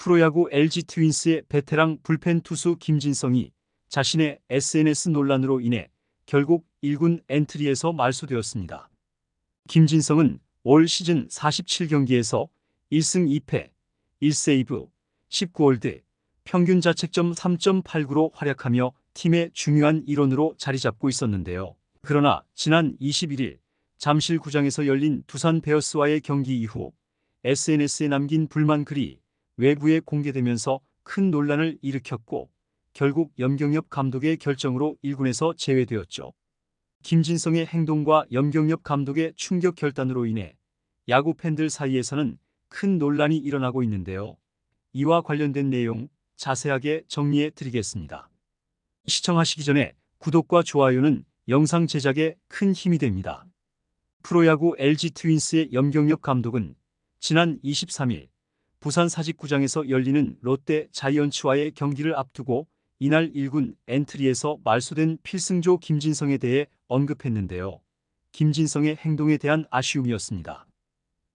프로야구 LG 트윈스의 베테랑 불펜 투수 김진성이 자신의 SNS 논란으로 인해 결국 1군 엔트리에서 말소되었습니다. 김진성은 올 시즌 47경기에서 1승 2패, 1세이브, 19홀드, 평균 자책점 3.89로 활약하며 팀의 중요한 일원으로 자리 잡고 있었는데요. 그러나 지난 21일 잠실구장에서 열린 두산 베어스와의 경기 이후 SNS에 남긴 불만 글이 외부에 공개되면서 큰 논란을 일으켰고 결국 염경엽 감독의 결정으로 1군에서 제외되었죠. 김진성의 행동과 염경엽 감독의 충격 결단으로 인해 야구 팬들 사이에서는 큰 논란이 일어나고 있는데요. 이와 관련된 내용 자세하게 정리해 드리겠습니다. 시청하시기 전에 구독과 좋아요는 영상 제작에 큰 힘이 됩니다. 프로야구 LG 트윈스의 염경엽 감독은 지난 23일 부산 사직구장에서 열리는 롯데 자이언츠와의 경기를 앞두고 이날 1군 엔트리에서 말소된 필승조 김진성에 대해 언급했는데요. 김진성의 행동에 대한 아쉬움이었습니다.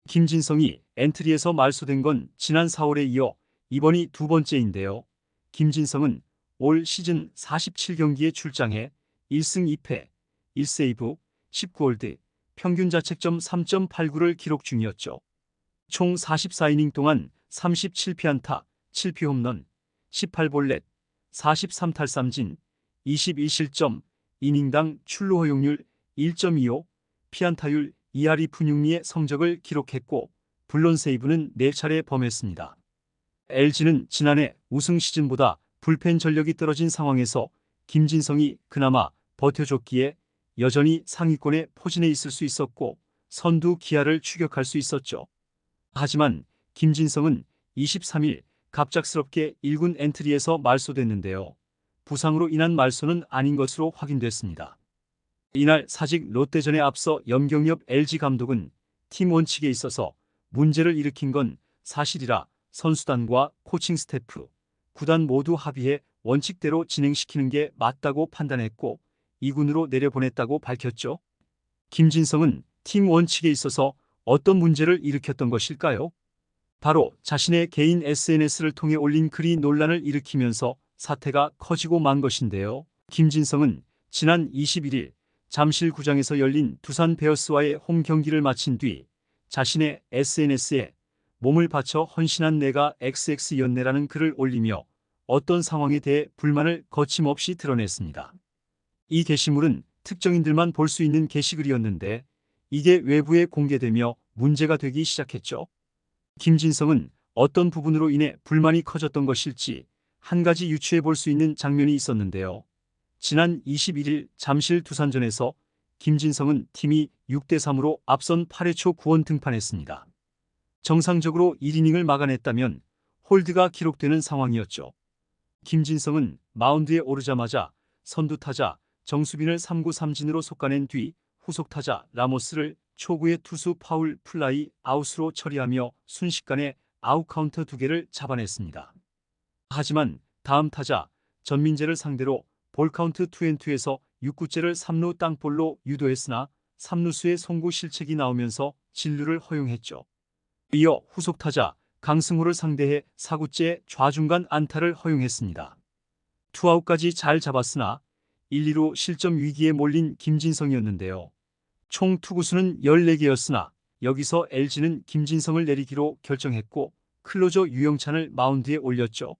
김진성이 엔트리에서 말소된 건 지난 4월에 이어 이번이 두 번째인데요. 김진성은 올 시즌 47경기에 출장해 1승 2패, 1세이브, 19홀드, 평균 자책점 3.89를 기록 중이었죠. 총 44이닝 동안 37피안타, 7피홈런, 18볼넷, 43탈삼진, 21실점, 이닝당 출루 허용률 1.25, 피안타율 2할이 푼6리의 성적을 기록했고 불론 세이브는 4차례 범했습니다. LG는 지난해 우승 시즌보다 불펜 전력이 떨어진 상황에서 김진성이 그나마 버텨줬기에 여전히 상위권에 포진해 있을 수 있었고 선두 기아를 추격할 수 있었죠. 하지만 김진성은 23일 갑작스럽게 1군 엔트리에서 말소됐는데요. 부상으로 인한 말소는 아닌 것으로 확인됐습니다. 이날 사직 롯데전에 앞서 염경엽 LG 감독은 팀 원칙에 있어서 문제를 일으킨 건 사실이라 선수단과 코칭 스태프, 구단 모두 합의해 원칙대로 진행시키는 게 맞다고 판단했고 2군으로 내려보냈다고 밝혔죠. 김진성은 팀 원칙에 있어서 어떤 문제를 일으켰던 것일까요? 바로 자신의 개인 SNS를 통해 올린 글이 논란을 일으키면서 사태가 커지고 만 것인데요. 김진성은 지난 21일 잠실구장에서 열린 두산 베어스와의 홈 경기를 마친 뒤 자신의 SNS에 몸을 바쳐 헌신한 내가 XX였네라는 글을 올리며 어떤 상황에 대해 불만을 거침없이 드러냈습니다. 이 게시물은 특정인들만 볼 수 있는 게시글이었는데 이게 외부에 공개되며 문제가 되기 시작했죠. 김진성은 어떤 부분으로 인해 불만이 커졌던 것일지 한 가지 유추해 볼 수 있는 장면이 있었는데요. 지난 21일 잠실 두산전에서 김진성은 팀이 6대3으로 앞선 8회 초 구원 등판했습니다. 정상적으로 1이닝을 막아냈다면 홀드가 기록되는 상황이었죠. 김진성은 마운드에 오르자마자 선두타자 정수빈을 3구 3진으로 솎아낸 뒤 후속타자 라모스를 초구의 투수 파울 플라이 아웃으로 처리하며 순식간에 아웃카운트 2개를 잡아냈습니다. 하지만 다음 타자 전민재를 상대로 볼카운트 2&2에서 6구째를 3루 땅볼로 유도했으나 3루수의 송구 실책이 나오면서 진루를 허용했죠. 이어 후속타자 강승호를 상대해 4구째 좌중간 안타를 허용했습니다. 투아웃까지 잘 잡았으나 1, 2루 실점 위기에 몰린 김진성이었는데요. 총 투구수는 14개였으나 여기서 LG는 김진성을 내리기로 결정했고 클로저 유영찬을 마운드에 올렸죠.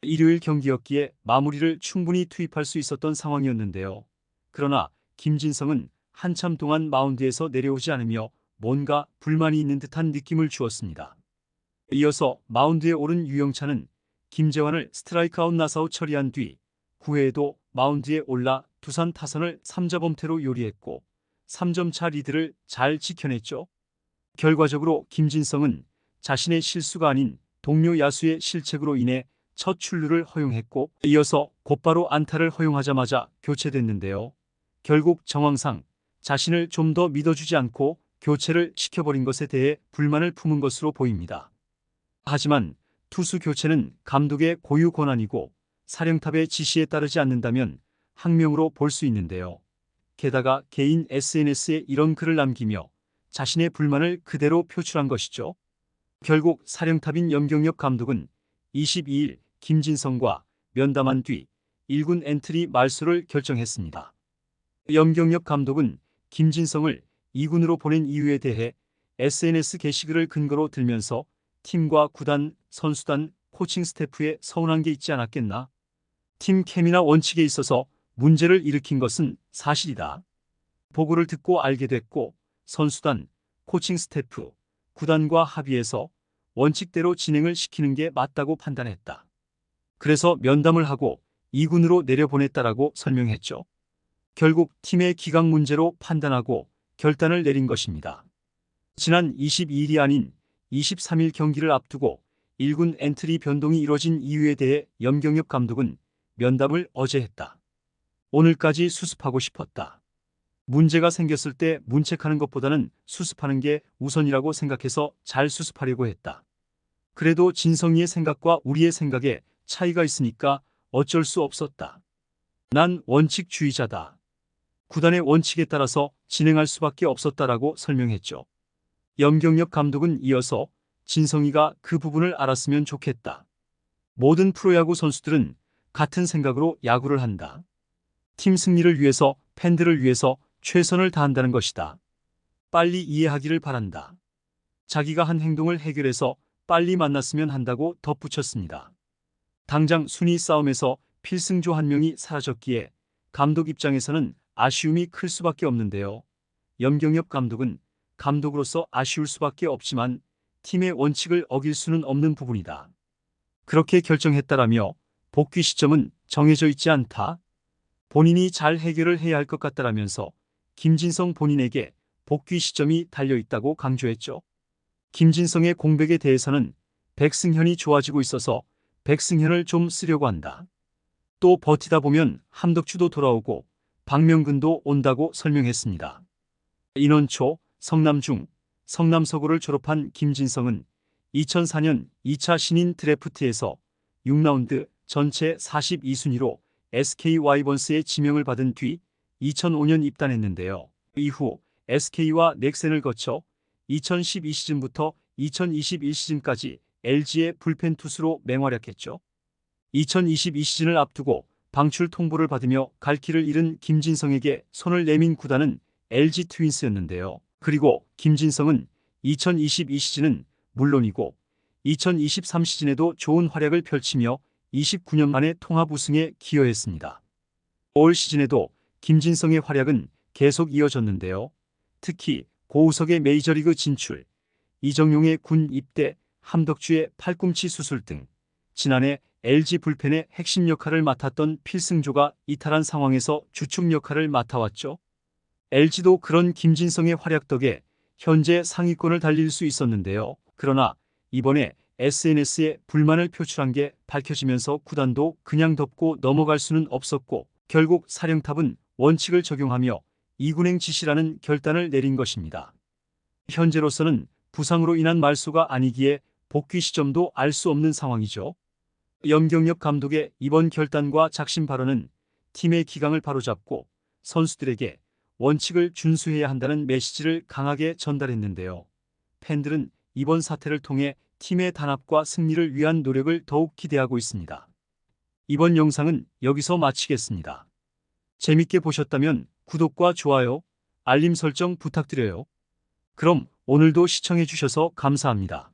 일요일 경기였기에 마무리를 충분히 투입할 수 있었던 상황이었는데요. 그러나 김진성은 한참 동안 마운드에서 내려오지 않으며 뭔가 불만이 있는 듯한 느낌을 주었습니다. 이어서 마운드에 오른 유영찬은 김재환을 스트라이크 아웃 나사웃 처리한 뒤 9회에도 마운드에 올라 두산 타선을 3자범퇴로 요리했고 3점차 리드를 잘 지켜냈죠. 결과적으로 김진성은 자신의 실수가 아닌 동료 야수의 실책으로 인해 첫 출루를 허용했고 이어서 곧바로 안타를 허용하자마자 교체됐는데요. 결국 정황상 자신을 좀 더 믿어주지 않고 교체를 시켜버린 것에 대해 불만을 품은 것으로 보입니다. 하지만 투수 교체는 감독의 고유 권한이고 사령탑의 지시에 따르지 않는다면 항명으로 볼 수 있는데요. 게다가 개인 SNS에 이런 글을 남기며 자신의 불만을 그대로 표출한 것이죠. 결국 사령탑인 염경엽 감독은 22일 김진성과 면담한 뒤 1군 엔트리 말소를 결정했습니다. 염경엽 감독은 김진성을 2군으로 보낸 이유에 대해 SNS 게시글을 근거로 들면서 팀과 구단, 선수단, 코칭 스태프에 서운한 게 있지 않았겠나? 팀 케미나 원칙에 있어서 문제를 일으킨 것은 사실이다. 보고를 듣고 알게 됐고 선수단, 코칭 스태프, 구단과 합의해서 원칙대로 진행을 시키는 게 맞다고 판단했다. 그래서 면담을 하고 2군으로 내려보냈다라고 설명했죠. 결국 팀의 기강 문제로 판단하고 결단을 내린 것입니다. 지난 22일이 아닌 23일 경기를 앞두고 1군 엔트리 변동이 이뤄진 이유에 대해 염경엽 감독은 면담을 어제 했다. 오늘까지 수습하고 싶었다. 문제가 생겼을 때 문책하는 것보다는 수습하는 게 우선이라고 생각해서 잘 수습하려고 했다. 그래도 진성이의 생각과 우리의 생각에 차이가 있으니까 어쩔 수 없었다. 난 원칙주의자다. 구단의 원칙에 따라서 진행할 수밖에 없었다라고 설명했죠. 염경엽 감독은 이어서 진성이가 그 부분을 알았으면 좋겠다. 모든 프로야구 선수들은 같은 생각으로 야구를 한다. 팀 승리를 위해서 팬들을 위해서 최선을 다한다는 것이다. 빨리 이해하기를 바란다. 자기가 한 행동을 해결해서 빨리 만났으면 한다고 덧붙였습니다. 당장 순위 싸움에서 필승조 한 명이 사라졌기에 감독 입장에서는 아쉬움이 클 수밖에 없는데요. 염경엽 감독은 감독으로서 아쉬울 수밖에 없지만 팀의 원칙을 어길 수는 없는 부분이다. 그렇게 결정했다라며 복귀 시점은 정해져 있지 않다. 본인이 잘 해결을 해야 할 것 같다라면서 김진성 본인에게 복귀 시점이 달려있다고 강조했죠. 김진성의 공백에 대해서는 백승현이 좋아지고 있어서 백승현을 좀 쓰려고 한다. 또 버티다 보면 함덕주도 돌아오고 박명근도 온다고 설명했습니다. 인원초, 성남중, 성남서고를 졸업한 김진성은 2004년 2차 신인 드래프트에서 6라운드 전체 42순위로 SK 와이번스의 지명을 받은 뒤 2005년 입단했는데요. 이후 SK와 넥센을 거쳐 2012 시즌부터 2021 시즌까지 LG의 불펜 투수로 맹활약했죠. 2022 시즌을 앞두고 방출 통보를 받으며 갈 길을 잃은 김진성에게 손을 내민 구단은 LG 트윈스였는데요. 그리고 김진성은 2022 시즌은 물론이고 2023 시즌에도 좋은 활약을 펼치며 29년 만에 통합 우승에 기여했습니다. 올 시즌에도 김진성의 활약은 계속 이어졌는데요. 특히 고우석의 메이저리그 진출, 이정용의 군 입대, 함덕주의 팔꿈치 수술 등 지난해 LG 불펜의 핵심 역할을 맡았던 필승조가 이탈한 상황에서 주축 역할을 맡아왔죠. LG도 그런 김진성의 활약 덕에 현재 상위권을 달릴 수 있었는데요. 그러나 이번에 SNS에 불만을 표출한 게 밝혀지면서 구단도 그냥 덮고 넘어갈 수는 없었고 결국 사령탑은 원칙을 적용하며 2군행 지시라는 결단을 내린 것입니다. 현재로서는 부상으로 인한 말소가 아니기에 복귀 시점도 알 수 없는 상황이죠. 염경엽 감독의 이번 결단과 작심 발언은 팀의 기강을 바로잡고 선수들에게 원칙을 준수해야 한다는 메시지를 강하게 전달했는데요. 팬들은 이번 사태를 통해 팀의 단합과 승리를 위한 노력을 더욱 기대하고 있습니다. 이번 영상은 여기서 마치겠습니다. 재밌게 보셨다면 구독과 좋아요, 알림 설정 부탁드려요. 그럼 오늘도 시청해 주셔서 감사합니다.